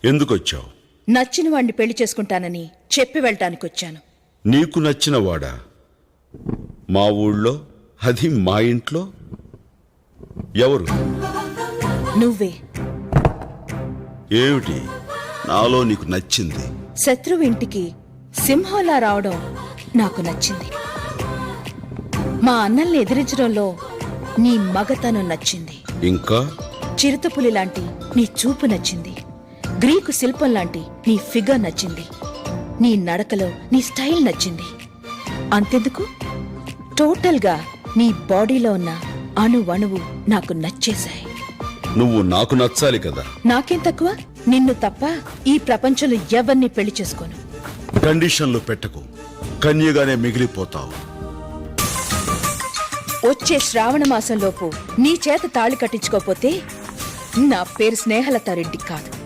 ఎందుకొచ్చావు? నచ్చిన వాణ్ణి పెళ్లి చేసుకుంటానని చెప్పి వెళ్ళటానికి వచ్చాను. నీకు నచ్చిన వాడా? మా ఊళ్ళో, అది మా ఇంట్లో? ఎవరు? నువ్వే. ఏమిటి నాలో నీకు నచ్చింది? శత్రువు ఇంటికి సింహంలా రావడం నాకు నచ్చింది. మా అన్నల్ని ఎదిరించడంలో నీ మగతనం నచ్చింది. ఇంకా చిరుతపులి లాంటి నీ చూపు నచ్చింది. గ్రీకు శిల్పం లాంటి నీ ఫిగర్ నచ్చింది. నీ నడకలో నీ స్టైల్ నచ్చింది. అంతెందుకు, టోటల్గా నీ బాడీలో ఉన్న అణువణువు నాకు నచ్చేశాయి. నువ్వు నాకు నచ్చాలి కదా. నాకేం తక్కువ? నిన్ను తప్ప ఈ ప్రపంచంలో ఎవరిని పెళ్లి చేసుకోను. కండిషన్లు పెట్టకు, కన్యగానే మిగిలిపోతావు. వచ్చే శ్రావణ మాసంలోపు నీ చేత తాళి కట్టించుకోపోతే నా పేరు స్నేహలతారెడ్డి కాదు.